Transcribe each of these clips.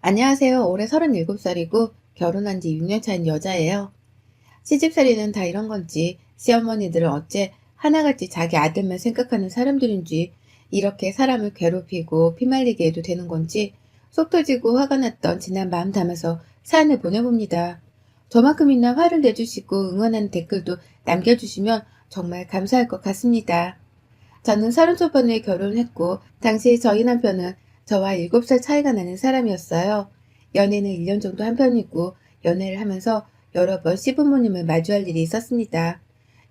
안녕하세요. 올해 37살이고 결혼한 지 6년 차인 여자예요. 시집살이는 다 이런 건지 시어머니들은 어째 하나같이 자기 아들만 생각하는 사람들인지 이렇게 사람을 괴롭히고 피말리게 해도 되는 건지 속 터지고 화가 났던 지난 마음 담아서 사연을 보내봅니다. 저만큼이나 화를 내주시고 응원하는 댓글도 남겨주시면 정말 감사할 것 같습니다. 저는 30 초반에 결혼했고 당시 저희 남편은 저와 7살 차이가 나는 사람이었어요. 연애는 1년 정도 한 편이고 연애를 하면서 여러 번 시부모님을 마주할 일이 있었습니다.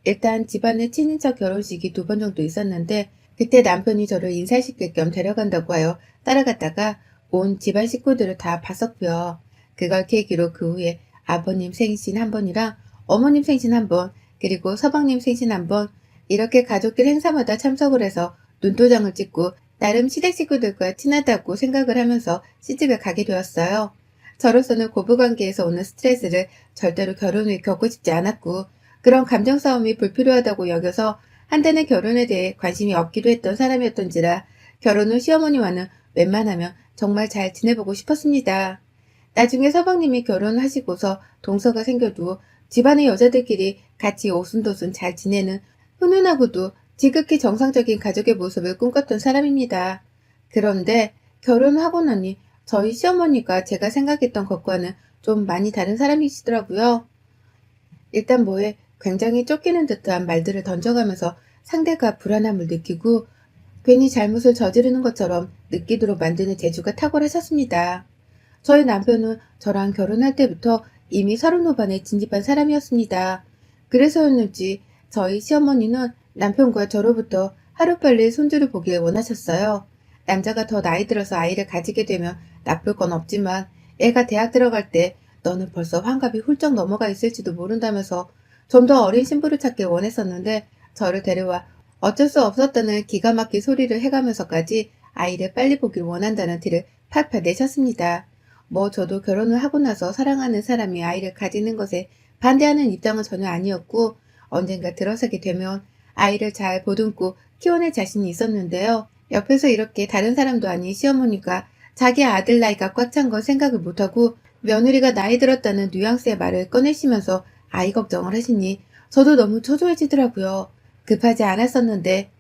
일단 집안의 친인척 결혼식이 2번 정도 있었는데 그때 남편이 저를 인사시킬 겸 데려간다고 하여 따라갔다가 온 집안 식구들을 다 봤었고요. 그걸 계기로 그 후에 아버님 생신 한 번이랑 어머님 생신 한 번, 그리고 서방님 생신 한 번, 이렇게 가족들 행사마다 참석을 해서 눈도장을 찍고 나름 시댁 식구들과 친하다고 생각을 하면서 시집을 가게 되었어요. 저로서는 고부관계에서 오는 스트레스를 절대로 결혼 후에 겪고 싶지 않았고 그런 감정 싸움이 불필요하다고 여겨서 한때는 결혼에 대해 관심이 없기도 했던 사람이었던지라 결혼 후 시어머니와는 웬만하면 정말 잘 지내보고 싶었습니다. 나중에 서방님이 결혼하시고서 동서가 생겨도 집안의 여자들끼리 같이 오순도순 잘 지내는 훈훈하고도 지극히 정상적인 가족의 모습을 꿈꿨던 사람입니다. 그런데 결혼하고 나니 저희 시어머니가 제가 생각했던 것과는 좀 많이 다른 사람이시더라고요. 일단 뭐에 굉장히 쫓기는 듯한 말들을 던져가면서 상대가 불안함을 느끼고 괜히 잘못을 저지르는 것처럼 느끼도록 만드는 재주가 탁월하셨습니다. 저희 남편은 저랑 결혼할 때부터 이미 30 후반에 진집한 사람이었습니다. 그래서였는지 저희 시어머니는 남편과 저로부터 하루빨리 손주를 보길 원하셨어요. 남자가 더 나이 들어서 아이를 가지게 되면 나쁠 건 없지만 애가 대학 들어갈 때 너는 벌써 환갑이 훌쩍 넘어가 있을지도 모른다면서 좀 더 어린 신부를 찾길 원했었는데 저를 데려와 어쩔 수 없었다는 기가 막힌 소리를 해가면서까지 아이를 빨리 보길 원한다는 티를 팔팔 내셨습니다. 뭐 저도 결혼을 하고 나서 사랑하는 사람이 아이를 가지는 것에 반대하는 입장은 전혀 아니었고 언젠가 들어서게 되면 아이를 잘 보듬고 키워낼 자신이 있었는데요. 옆에서 이렇게 다른 사람도 아닌 시어머니가 자기 아들 나이가 꽉 찬 걸 생각을 못하고 며느리가 나이 들었다는 뉘앙스의 말을 꺼내시면서 아이 걱정을 하시니 저도 너무 초조해지더라고요. 급하지 않았었는데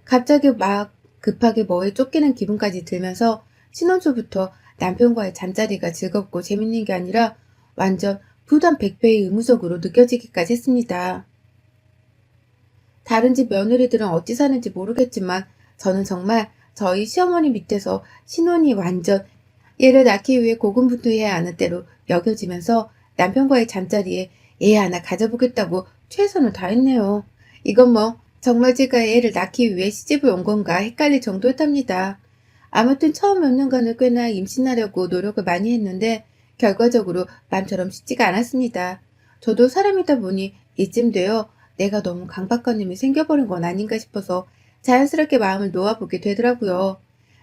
갑자기 막 급하게 뭐에 쫓기는 기분까지 들면서 신혼 초부터 남편과의 잠자리가 즐겁고 재밌는 게 아니라 완전 부담 100배의 의무적으로 느껴지기까지 했습니다. 다른 집 며느리들은 어찌 사는지 모르겠지만 저는 정말 저희 시어머니 밑에서 신혼이 완전 얘를 낳기 위해 고군분투해야 하는 때로 여겨지면서 남편과의 잠자리에 애 하나 가져보겠다고 최선을 다했네요. 이건 뭐 정말 제가 애를 낳기 위해 시집을 온 건가 헷갈릴 정도였답니다. 아무튼 처음 몇 년간을 꽤나 임신하려고 노력을 많이 했는데 결과적으로 마음처럼 쉽지가 않았습니다. 저도 사람이다 보니 이쯤 되어 내가 너무 강박관념이 생겨버린 건 아닌가 싶어서 자연스럽게 마음을 놓아보게 되더라고요.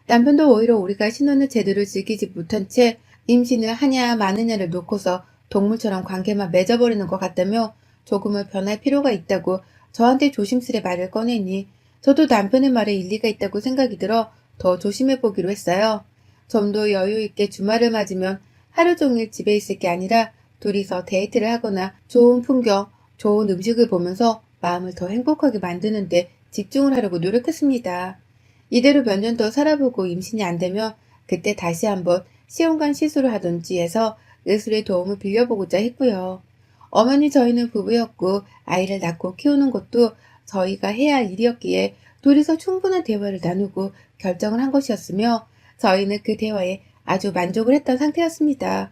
남편도 오히려 우리가 신혼을 제대로 즐기지 못한 채 임신을 하냐 마느냐를 놓고서 동물처럼 관계만 맺어버리는 것 같다며 조금은 변할 필요가 있다고 저한테 조심스레 말을 꺼내니 저도 남편의 말에 일리가 있다고 생각이 들어 더 조심해보기로 했어요. 좀 더 여유 있게 주말을 맞으면 하루 종일 집에 있을 게 아니라 둘이서 데이트를 하거나 좋은 풍경, 좋은 음식을 보면서 마음을 더 행복하게 만드는데 집중을 하려고 노력했습니다. 이대로 몇 년 더 살아보고 임신이 안 되면 그때 다시 한번 시험관 시술을 하든지 해서 의술의 도움을 빌려보고자 했고요. 어머니 저희는 부부였고 아이를 낳고 키우는 것도 저희가 해야 할 일이었기에 둘이서 충분한 대화를 나누고 결정을 한 것이었으며 저희는 그 대화에 아주 만족을 했던 상태였습니다.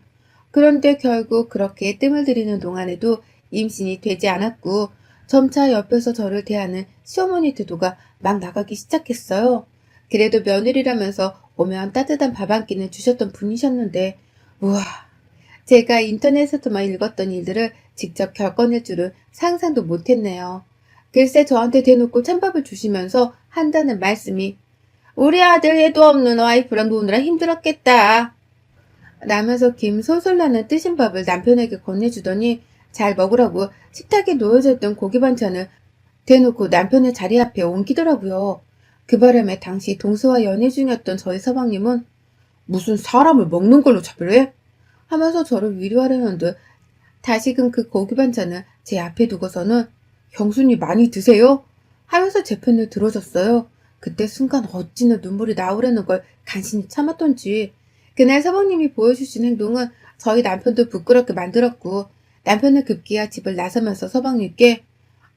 그런데 결국 그렇게 뜸을 들이는 동안에도 임신이 되지 않았고 점차 옆에서 저를 대하는 시어머니 태도가 막 나가기 시작했어요. 그래도 며느리라면서 오면 따뜻한 밥 한 끼는 주셨던 분이셨는데 우와, 제가 인터넷에서만 읽었던 일들을 직접 겪어낼 줄은 상상도 못했네요. 글쎄 저한테 대놓고 찬밥을 주시면서 한다는 말씀이 우리 아들 애도 없는 와이프랑 노느라 힘들었겠다 라면서 김 솔솔 나는 뜨신 밥을 남편에게 건네주더니 잘 먹으라고 식탁에 놓여져 있던 고기 반찬을 대놓고 남편의 자리 앞에 옮기더라고요. 그 바람에 당시 동서와 연애 중이었던 저희 서방님은 무슨 사람을 먹는 걸로 차별해? 하면서 저를 위로하려는 듯 다시금 그 고기 반찬을 제 앞에 두고서는 형수님 많이 드세요? 하면서 제 편을 들어줬어요. 그때 순간 어찌나 눈물이 나오려는 걸 간신히 참았던지 그날 사모님이 보여주신 행동은 저희 남편도 부끄럽게 만들었고 남편은 급기야 집을 나서면서 서방님께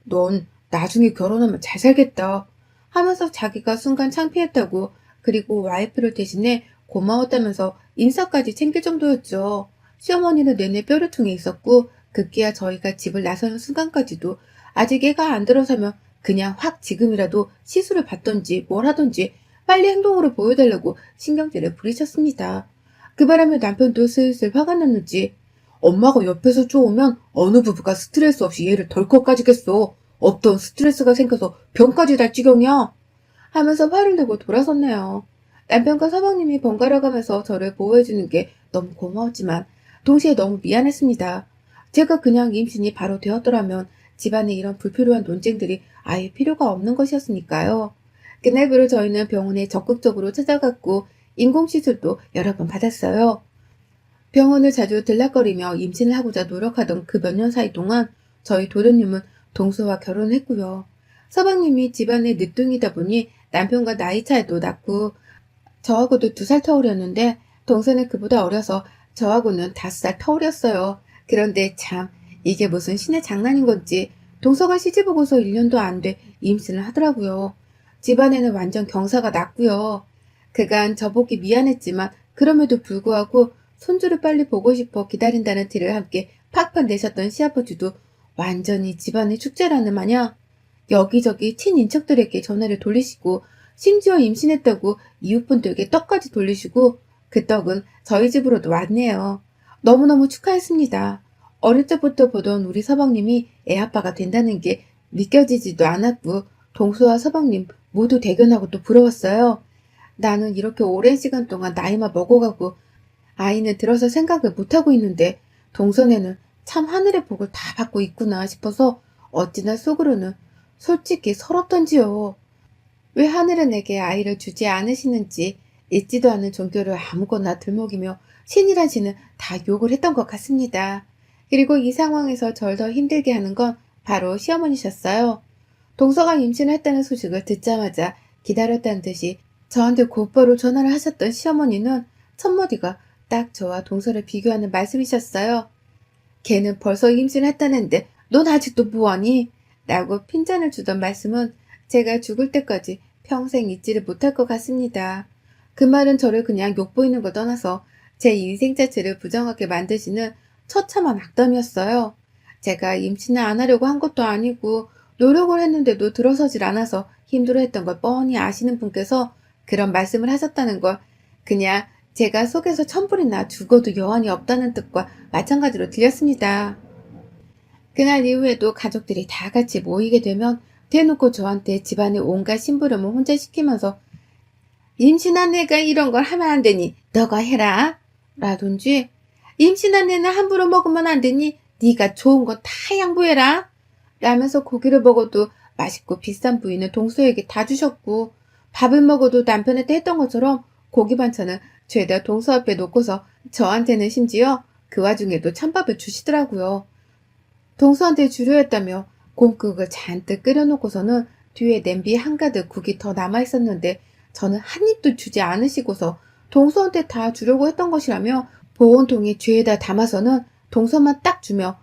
넌 나중에 결혼하면 잘 살겠다 하면서 자기가 순간 창피했다고 그리고 와이프를 대신해 고마웠다면서 인사까지 챙길 정도였죠. 시어머니는 내내 뼈를 통해 있었고 급기야 저희가 집을 나서는 순간까지도 아직 애가 안 들어서면 그냥 확 지금이라도 시술을 받던지 뭘 하던지 빨리 행동으로 보여달라고 신경질을 부리셨습니다. 그 바람에 남편도 슬슬 화가 났는지 엄마가 옆에서 쪼으면 어느 부부가 스트레스 없이 얘를 덜컥 가지겠어. 없던 스트레스가 생겨서 병까지 날 지경이야. 하면서 화를 내고 돌아섰네요. 남편과 서방님이 번갈아 가면서 저를 보호해주는 게 너무 고마웠지만 동시에 너무 미안했습니다. 제가 그냥 임신이 바로 되었더라면 집안에 이런 불필요한 논쟁들이 아예 필요가 없는 것이었으니까요. 그날부로 저희는 병원에 적극적으로 찾아갔고 인공시술도 여러 번 받았어요. 병원을 자주 들락거리며 임신을 하고자 노력하던 그 몇 년 사이 동안 저희 도련님은 동서와 결혼했고요. 서방님이 집안의 늦둥이다 보니 남편과 나이 차이도 났고 저하고도 2살 터울이었는데 동서는 그보다 어려서 저하고는 5살 터울이었어요. 그런데 참 이게 무슨 신의 장난인 건지 동서가 시집오고서 1년도 안 돼 임신을 하더라고요. 집안에는 완전 경사가 났고요. 그간 저보기 미안했지만 그럼에도 불구하고 손주를 빨리 보고 싶어 기다린다는 티를 함께 팍팍 내셨던 시아버지도 완전히 집안의 축제라는 마냥 여기저기 친인척들에게 전화를 돌리시고 심지어 임신했다고 이웃분들에게 떡까지 돌리시고 그 떡은 저희 집으로도 왔네요. 너무너무 축하했습니다. 어릴 적부터 보던 우리 서방님이 애아빠가 된다는 게 믿겨지지도 않았고 동수와 서방님 모두 대견하고 또 부러웠어요. 나는 이렇게 오랜 시간 동안 나이만 먹어가고 아이는 들어서 생각을 못하고 있는데 동선에는 참 하늘의 복을 다 받고 있구나 싶어서 어찌나 속으로는 솔직히 서럽던지요. 왜 하늘은 내게 아이를 주지 않으시는지 있지도 않은 종교를 아무거나 들먹이며 신이란 신은 다 욕을 했던 것 같습니다. 그리고 이 상황에서 절 더 힘들게 하는 건 바로 시어머니셨어요. 동서가 임신을 했다는 소식을 듣자마자 기다렸다는 듯이 저한테 곧바로 전화를 하셨던 시어머니는 첫마디가 딱 저와 동서를 비교하는 말씀이셨어요. 걔는 벌써 임신했다는데 넌 아직도 뭐하니? 라고 핀잔을 주던 말씀은 제가 죽을 때까지 평생 잊지를 못할 것 같습니다. 그 말은 저를 그냥 욕보이는 걸 떠나서 제 인생 자체를 부정하게 만드시는 처참한 악담이었어요. 제가 임신을 안 하려고 한 것도 아니고 노력을 했는데도 들어서질 않아서 힘들어했던 걸 뻔히 아시는 분께서 그런 말씀을 하셨다는 걸 그냥 제가 속에서 천불이 나 죽어도 여한이 없다는 뜻과 마찬가지로 들렸습니다. 그날 이후에도 가족들이 다 같이 모이게 되면 대놓고 저한테 집안의 온갖 심부름을 혼자 시키면서 임신한 애가 이런 걸 하면 안 되니 너가 해라 라든지 임신한 애는 함부로 먹으면 안 되니 네가 좋은 거 다 양보해라 라면서 고기를 먹어도 맛있고 비싼 부위는 동서에게 다 주셨고 밥을 먹어도 남편한테 했던 것처럼 고기 반찬은 죄다 동서 앞에 놓고서 저한테는 심지어 그 와중에도 찬밥을 주시더라고요. 동서한테 주려 했다며 곰국을 잔뜩 끓여놓고서는 뒤에 냄비 한가득 국이 더 남아있었는데 저는 한 입도 주지 않으시고서 동서한테 다 주려고 했던 것이라며 보온통에 쥐에다 담아서는 동서만 딱 주며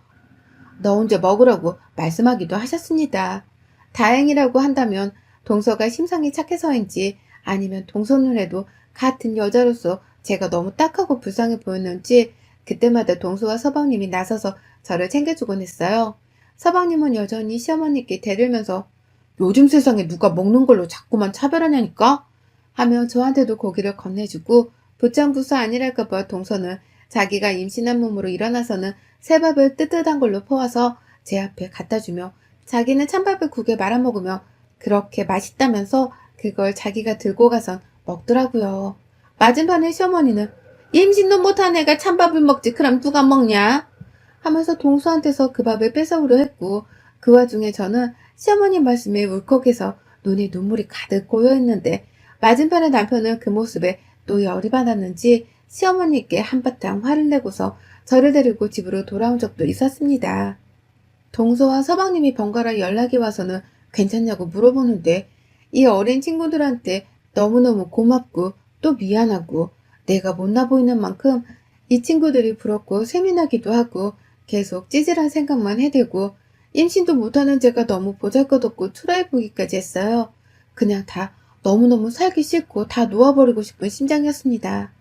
너 혼자 먹으라고 말씀하기도 하셨습니다. 다행이라고 한다면 동서가 심성이 착해서인지 아니면 동서 눈에도 같은 여자로서 제가 너무 딱하고 불쌍해 보였는지 그때마다 동서와 서방님이 나서서 저를 챙겨주곤 했어요. 서방님은 여전히 시어머니께 대들면서 요즘 세상에 누가 먹는 걸로 자꾸만 차별하냐니까? 하며 저한테도 고기를 건네주고 부창부수 아니랄까봐 동서는 자기가 임신한 몸으로 일어나서는 새밥을 뜨뜻한 걸로 퍼와서 제 앞에 갖다주며 자기는 찬밥을 국에 말아먹으며 그렇게 맛있다면서 그걸 자기가 들고 가선 먹더라고요. 맞은편의 시어머니는 임신도 못한 애가 찬밥을 먹지 그럼 누가 먹냐? 하면서 동서한테서 그 밥을 뺏어오려 했고 그 와중에 저는 시어머니 말씀에 울컥해서 눈에 눈물이 가득 고여있는데 맞은편의 남편은 그 모습에 또 열이 받았는지 시어머니께 한바탕 화를 내고서 저를 데리고 집으로 돌아온 적도 있었습니다. 동서와 서방님이 번갈아 연락이 와서는 괜찮냐고 물어보는데 이 어린 친구들한테 너무너무 고맙고 또 미안하고 내가 못나 보이는 만큼 이 친구들이 부럽고 세민하기도 하고 계속 찌질한 생각만 해대고 임신도 못하는 제가 너무 보잘것없고 초라해 보기까지 했어요. 그냥 다 너무너무 살기 싫고 다 놓아버리고 싶은 심정이었습니다.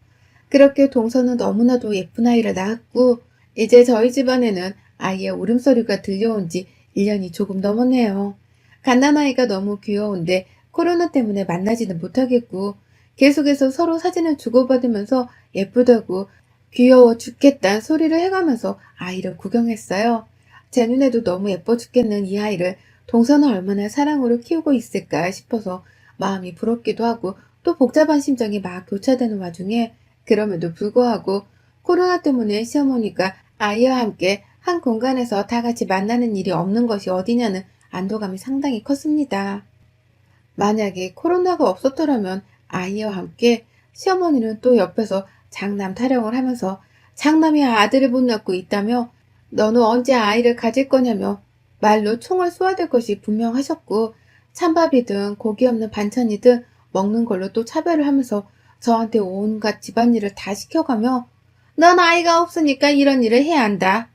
그렇게 동서는 너무나도 예쁜 아이를 낳았고 이제 저희 집안에는 아이의 울음소리가 들려온 지 1년이 조금 넘었네요. 갓난아이가 너무 귀여운데 코로나 때문에 만나지는 못하겠고 계속해서 서로 사진을 주고받으면서 예쁘다고 귀여워 죽겠다는 소리를 해가면서 아이를 구경했어요. 제 눈에도 너무 예뻐 죽겠는 이 아이를 동서는 얼마나 사랑으로 키우고 있을까 싶어서 마음이 부럽기도 하고 또 복잡한 심정이 막 교차되는 와중에 그럼에도 불구하고 코로나 때문에 시어머니가 아이와 함께 한 공간에서 다 같이 만나는 일이 없는 것이 어디냐는 안도감이 상당히 컸습니다. 만약에 코로나가 없었더라면 아이와 함께 시어머니는 또 옆에서 장남 타령을 하면서 장남이 아들을 못 낳고 있다며 너는 언제 아이를 가질 거냐며 말로 총을 쏘아댈 것이 분명하셨고 찬밥이든 고기 없는 반찬이든 먹는 걸로 또 차별을 하면서 저한테 온갖 집안일을 다 시켜가며 넌 아이가 없으니까 이런 일을 해야 한다.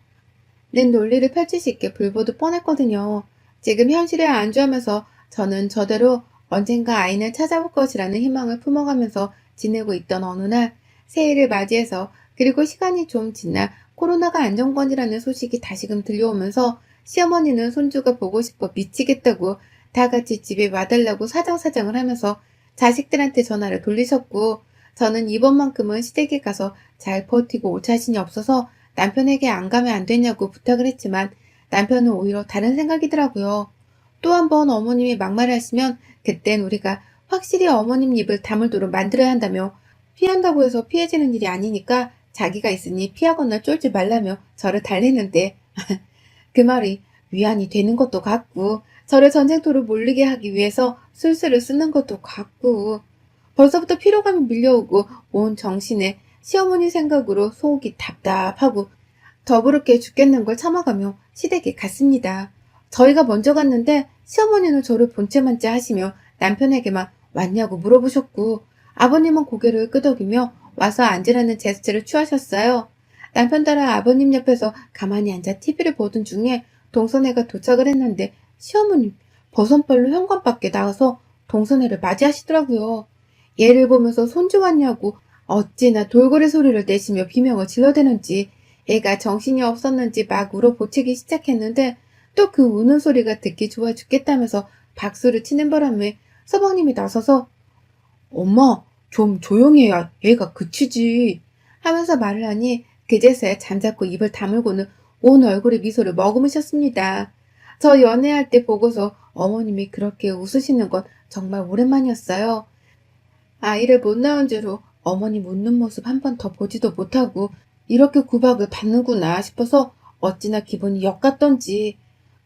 는 논리를 펼치실 게 불보듯 뻔했거든요. 지금 현실에 안주하면서 저는 저대로 언젠가 아이는 찾아올 것이라는 희망을 품어가면서 지내고 있던 어느 날 새해를 맞이해서 그리고 시간이 좀 지나 코로나가 안정권이라는 소식이 다시금 들려오면서 시어머니는 손주가 보고 싶어 미치겠다고 다 같이 집에 와달라고 사정사정을 하면서 자식들한테 전화를 돌리셨고 저는 이번만큼은 시댁에 가서 잘 버티고 올 자신이 없어서 남편에게 안 가면 안 되냐고 부탁을 했지만 남편은 오히려 다른 생각이더라고요. 또 한 번 어머님이 막말을 하시면 그땐 우리가 확실히 어머님 입을 다물도록 만들어야 한다며 피한다고 해서 피해지는 일이 아니니까 자기가 있으니 피하거나 쫄지 말라며 저를 달래는데 그 말이 위안이 되는 것도 같고 저를 전쟁터로 몰리게 하기 위해서 술수를 쓰는 것도 같고 벌써부터 피로감이 밀려오고 온 정신에 시어머니 생각으로 속이 답답하고 더부럽게 죽겠는 걸 참아가며 시댁에 갔습니다. 저희가 먼저 갔는데 시어머니는 저를 본체만째 하시며 남편에게만 왔냐고 물어보셨고 아버님은 고개를 끄덕이며 와서 앉으라는 제스처를 취하셨어요. 남편 따라 아버님 옆에서 가만히 앉아 TV를 보던 중에 동선애가 도착을 했는데 시어머님 버선발로 현관 밖에 나와서 동선애를 맞이하시더라고요. 얘를 보면서 손주 왔냐고 어찌나 돌고래 소리를 내시며 비명을 질러대는지 애가 정신이 없었는지 막 울어보치기 시작했는데 또 그 우는 소리가 듣기 좋아 죽겠다면서 박수를 치는 바람에 서방님이 나서서 엄마 좀 조용히 해야 얘가 그치지 하면서 말을 하니 그제서야 잠자코 입을 다물고는 온 얼굴에 미소를 머금으셨습니다. 저 연애할 때 보고서 어머님이 그렇게 웃으시는 건 정말 오랜만이었어요. 아이를 못 낳은 죄로 어머님 웃는 모습 한 번 더 보지도 못하고 이렇게 구박을 받는구나 싶어서 어찌나 기분이 역같던지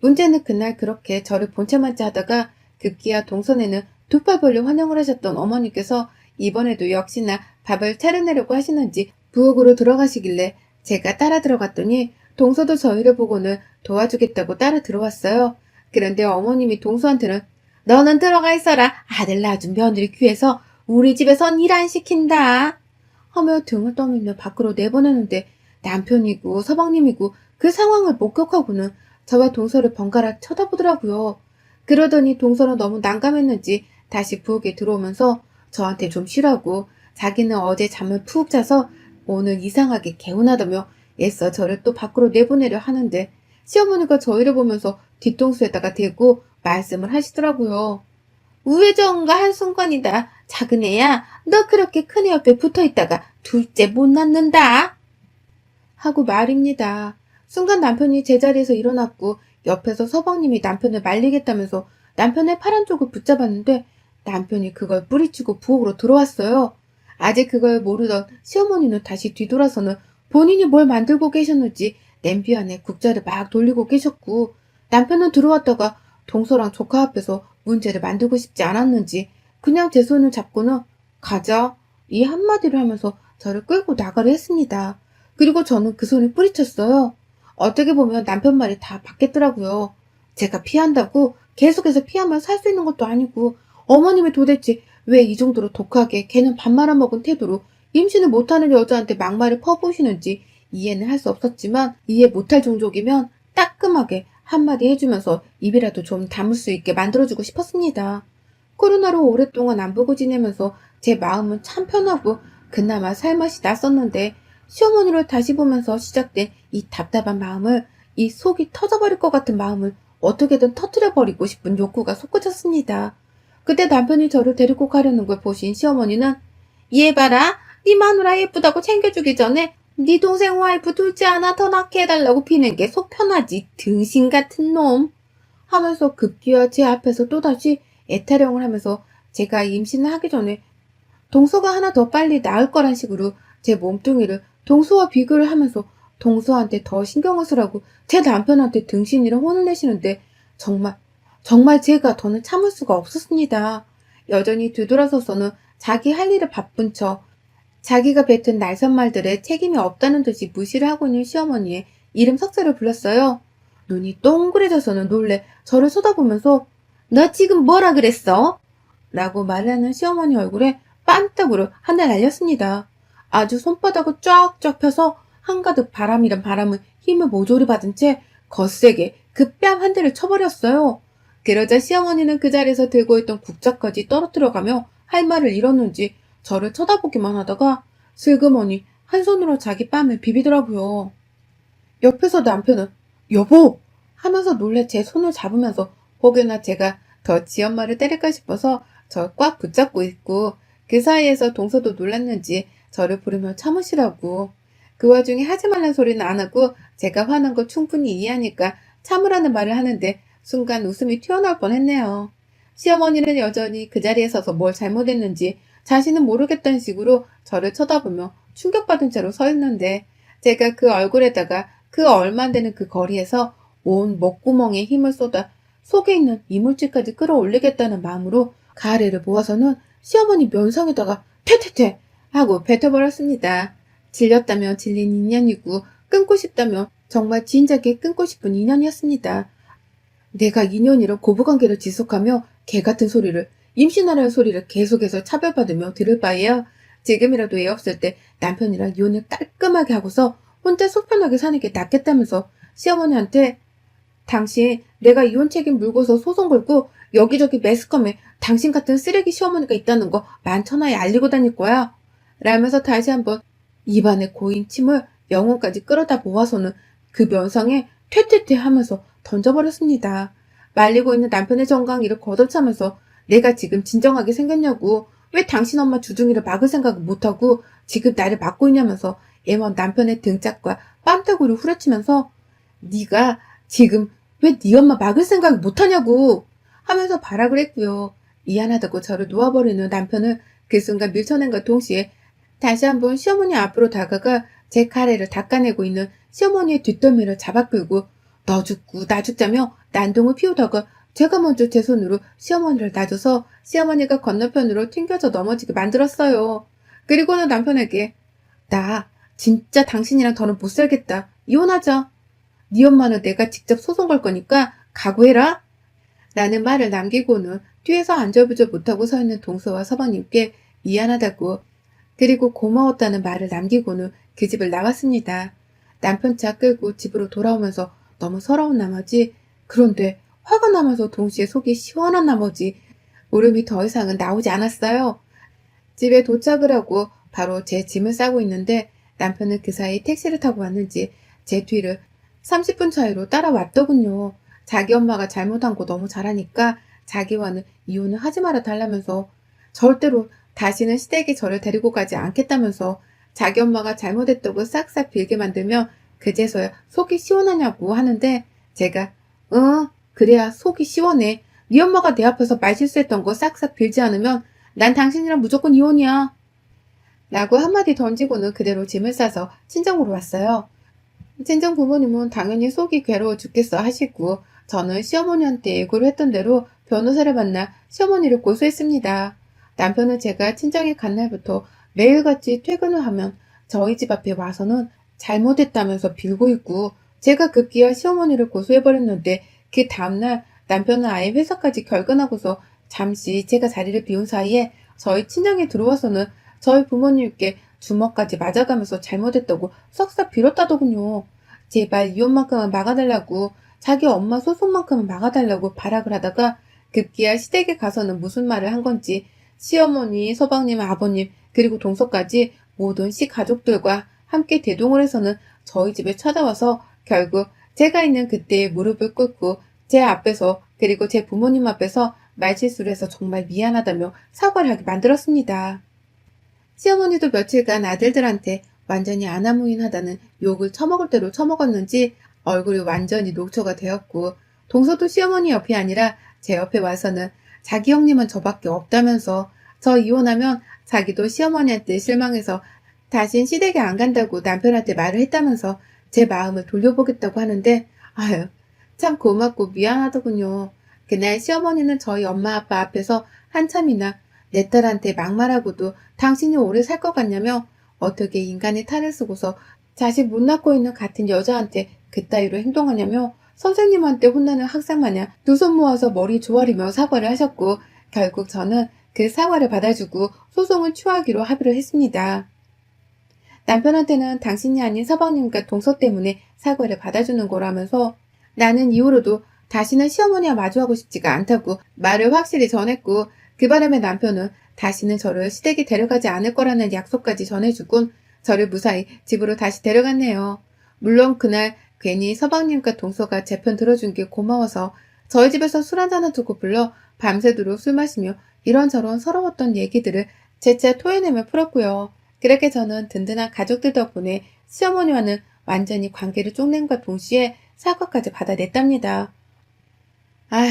문제는 그날 그렇게 저를 본체만째 하다가 급기야 동선에는 두 팔 벌려 환영을 하셨던 어머니께서 이번에도 역시나 밥을 차려내려고 하시는지 부엌으로 들어가시길래 제가 따라 들어갔더니 동서도 저희를 보고는 도와주겠다고 따라 들어왔어요. 그런데 어머님이 동서한테는 너는 들어가 있어라. 아들 낳아준 며느리 귀해서 우리 집에선 일 안 시킨다. 하며 등을 떠밀며 밖으로 내보내는데 남편이고 서방님이고 그 상황을 목격하고는 저와 동서를 번갈아 쳐다보더라고요. 그러더니 동서는 너무 난감했는지 다시 부엌에 들어오면서 저한테 좀 쉬라고 자기는 어제 잠을 푹 자서 오늘 이상하게 개운하다며 애써 저를 또 밖으로 내보내려 하는데 시어머니가 저희를 보면서 뒤통수에다가 대고 말씀을 하시더라고요. 우회전가 한순간이다. 작은 애야, 너 그렇게 큰 애 옆에 붙어있다가 둘째 못 낳는다. 하고 말입니다. 순간 남편이 제자리에서 일어났고 옆에서 서방님이 남편을 말리겠다면서 남편의 파란 쪽을 붙잡았는데 남편이 그걸 뿌리치고 부엌으로 들어왔어요. 아직 그걸 모르던 시어머니는 다시 뒤돌아서는 본인이 뭘 만들고 계셨는지 냄비 안에 국자를 막 돌리고 계셨고 남편은 들어왔다가 동서랑 조카 앞에서 문제를 만들고 싶지 않았는지 그냥 제 손을 잡고는 가자 이 한마디를 하면서 저를 끌고 나가려 했습니다. 그리고 저는 그 손에 뿌리쳤어요. 어떻게 보면 남편 말이 다 맞겠더라고요. 제가 피한다고 계속해서 피하면 살 수 있는 것도 아니고 어머님이 도대체 왜 이 정도로 독하게 걔는 밥 말아먹은 태도로 임신을 못하는 여자한테 막말을 퍼부으시는지 이해는 할 수 없었지만 이해 못할 종족이면 따끔하게 한마디 해주면서 입이라도 좀 다물 수 있게 만들어주고 싶었습니다. 코로나로 오랫동안 안 보고 지내면서 제 마음은 참 편하고 그나마 살맛이 났었는데 시어머니를 다시 보면서 시작된 이 답답한 마음을 이 속이 터져버릴 것 같은 마음을 어떻게든 터뜨려버리고 싶은 욕구가 솟구쳤습니다. 그때 남편이 저를 데리고 가려는 걸 보신 시어머니는 얘 봐라 네 마누라 예쁘다고 챙겨주기 전에 네 동생 와이프 둘째 하나 더 낳게 해달라고 피는 게 속 편하지 등신 같은 놈 하면서 급기야 제 앞에서 또다시 애타령을 하면서 제가 임신을 하기 전에 동서가 하나 더 빨리 낳을 거란 식으로 제 몸뚱이를 동서와 비교를 하면서 동서한테 더 신경을 쓰라고 제 남편한테 등신이랑 혼을 내시는데 정말 제가 더는 참을 수가 없었습니다. 여전히 뒤돌아서서는 자기 할 일에 바쁜 척 자기가 뱉은 날선 말들에 책임이 없다는 듯이 무시를 하고 있는 시어머니의 이름 석자를 불렀어요. 눈이 동그래져서는 놀래 저를 쳐다보면서 너 지금 뭐라 그랬어? 라고 말하는 시어머니 얼굴에 빤떡으로 한 대 날렸습니다. 아주 손바닥을 쫙쫙 펴서 한가득 바람이란 바람을 힘을 모조리 받은 채 거세게 그 뺨 한 대를 쳐버렸어요. 그러자 시어머니는 그 자리에서 들고 있던 국자까지 떨어뜨려가며 할 말을 잃었는지 저를 쳐다보기만 하다가 슬그머니 한 손으로 자기 뺨을 비비더라고요. 옆에서 남편은 여보! 하면서 놀래 제 손을 잡으면서 혹여나 제가 더 지 엄마를 때릴까 싶어서 저 꽉 붙잡고 있고 그 사이에서 동서도 놀랐는지 저를 부르며 참으시라고. 그 와중에 하지 말란 소리는 안 하고 제가 화난 거 충분히 이해하니까 참으라는 말을 하는데 순간 웃음이 튀어나올 뻔했네요. 시어머니는 여전히 그 자리에 서서 뭘 잘못했는지 자신은 모르겠다는 식으로 저를 쳐다보며 충격받은 채로 서 있는데 제가 그 얼굴에다가 그 얼마 안 되는 그 거리에서 온 목구멍에 힘을 쏟아 속에 있는 이물질까지 끌어올리겠다는 마음으로 가래를 모아서는 시어머니 면상에다가 퇴퇴퇴 하고 뱉어버렸습니다. 질렸다면 질린 인연이고 끊고 싶다면 정말 진작에 끊고 싶은 인연이었습니다. 내가 인연이랑 고부관계를 지속하며 개같은 소리를 임신하라는 소리를 계속해서 차별받으며 들을 바에야 지금이라도 애 없을 때 남편이랑 이혼을 깔끔하게 하고서 혼자 속 편하게 사는 게 낫겠다면서 시어머니한테 당신 내가 이혼 책임 물고서 소송 걸고 여기저기 매스컴에 당신 같은 쓰레기 시어머니가 있다는 거 만천하에 알리고 다닐 거야. 라면서 다시 한번 입안에 고인 침을 영혼까지 끌어다 모아서는 그 면상에 퇴퇴퇴 하면서 던져버렸습니다. 말리고 있는 남편의 정강이를 걷어차면서 내가 지금 진정하게 생겼냐고 왜 당신 엄마 주둥이를 막을 생각을 못하고 지금 나를 막고 있냐면서 애먼 남편의 등짝과 뺨따구를 후려치면서 네가 지금 왜 네 엄마 막을 생각을 못하냐고 하면서 발악을 했고요. 미안하다고 저를 놓아버리는 남편을 그 순간 밀쳐낸과 동시에 다시 한번 시어머니 앞으로 다가가 제 카레를 닦아내고 있는 시어머니의 뒷덜미를 잡아 끌고 너 죽고 나 죽자며 난동을 피우다가 제가 먼저 제 손으로 시어머니를 놔줘서 시어머니가 건너편으로 튕겨져 넘어지게 만들었어요. 그리고는 남편에게 나 진짜 당신이랑 더는 못 살겠다. 이혼하자. 네 엄마는 내가 직접 소송 걸 거니까 각오해라. 라는 말을 남기고는 뒤에서 안절부절 못하고 서 있는 동서와 서방님께 미안하다고 그리고 고마웠다는 말을 남기고는 그 집을 나왔습니다. 남편 차 끌고 집으로 돌아오면서 너무 서러운 나머지 그런데 화가 나면서 동시에 속이 시원한 나머지 울음이 더 이상은 나오지 않았어요. 집에 도착을 하고 바로 제 짐을 싸고 있는데 남편은 그 사이 택시를 타고 왔는지 제 뒤를 30분 차이로 따라왔더군요. 자기 엄마가 잘못한 거 너무 잘하니까 자기와는 이혼을 하지 말아 달라면서 절대로 다시는 시댁에 저를 데리고 가지 않겠다면서 자기 엄마가 잘못했다고 싹싹 빌게 만들며 그제서야 속이 시원하냐고 하는데 제가 그래야 속이 시원해. 네 엄마가 내 앞에서 말실수했던 거 싹싹 빌지 않으면 난 당신이랑 무조건 이혼이야. 라고 한마디 던지고는 그대로 짐을 싸서 친정으로 왔어요. 친정 부모님은 당연히 속이 괴로워 죽겠어 하시고 저는 시어머니한테 예고를 했던 대로 변호사를 만나 시어머니를 고소했습니다. 남편은 제가 친정에 간 날부터 매일같이 퇴근을 하면 저희 집 앞에 와서는 잘못했다면서 빌고 있고, 제가 급기야 시어머니를 고소해버렸는데 그 다음날 남편은 아예 회사까지 결근하고서 잠시 제가 자리를 비운 사이에 저희 친정에 들어와서는 저희 부모님께 주먹까지 맞아가면서 잘못했다고 썩싹 빌었다더군요. 제발 이혼만큼은 막아달라고, 자기 엄마 소송만큼은 막아달라고 발악을 하다가 급기야 시댁에 가서는 무슨 말을 한 건지 시어머니, 서방님, 아버님, 그리고 동서까지 모든 시가족들과 함께 대동을 해서는 저희 집에 찾아와서 결국 제가 있는 그때에 무릎을 꿇고 제 앞에서, 그리고 제 부모님 앞에서 말실수를 해서 정말 미안하다며 사과를 하게 만들었습니다. 시어머니도 며칠간 아들들한테 완전히 아나무인하다는 욕을 처먹을 대로 처먹었는지 얼굴이 완전히 녹초가 되었고, 동서도 시어머니 옆이 아니라 제 옆에 와서는 자기 형님은 저밖에 없다면서, 저 이혼하면 자기도 시어머니한테 실망해서 다신 시댁에 안 간다고 남편한테 말을 했다면서 제 마음을 돌려보겠다고 하는데, 아유, 참 고맙고 미안하더군요. 그날 시어머니는 저희 엄마 아빠 앞에서 한참이나 내 딸한테 막말하고도 당신이 오래 살 것 같냐며, 어떻게 인간의 탈을 쓰고서 자식 못 낳고 있는 같은 여자한테 그따위로 행동하냐며 선생님한테 혼나는 학생 마냥 두 손 모아서 머리 조아리며 사과를 하셨고, 결국 저는 그 사과를 받아주고 소송을 취하기로 합의를 했습니다. 남편한테는 당신이 아닌 서방님과 동서 때문에 사과를 받아주는 거라면서, 나는 이후로도 다시는 시어머니와 마주하고 싶지가 않다고 말을 확실히 전했고, 그 바람에 남편은 다시는 저를 시댁에 데려가지 않을 거라는 약속까지 전해주곤 저를 무사히 집으로 다시 데려갔네요. 물론 그날 괜히 서방님과 동서가 제 편 들어준 게 고마워서 저희 집에서 술 한잔을 두고 불러 밤새도록 술 마시며 이런저런 서러웠던 얘기들을 재차 토해내며 풀었고요. 그렇게 저는 든든한 가족들 덕분에 시어머니와는 완전히 관계를 쪽낸과 동시에 사과까지 받아냈답니다. 아휴,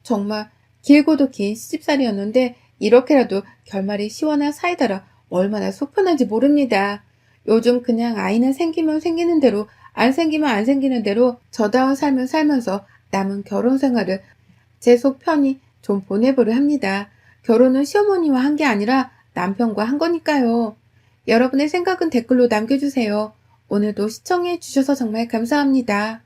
정말 길고도 긴 시집살이였는데 이렇게라도 결말이 시원한 사이다라 얼마나 속 편한지 모릅니다. 요즘 그냥 아이는 생기면 생기는 대로, 안 생기면 안 생기는 대로 저다운 삶을 살면서 남은 결혼 생활을 제 속 편히 좀 보내보려 합니다. 결혼은 시어머니와 한 게 아니라 남편과 한 거니까요. 여러분의 생각은 댓글로 남겨주세요. 오늘도 시청해 주셔서 정말 감사합니다.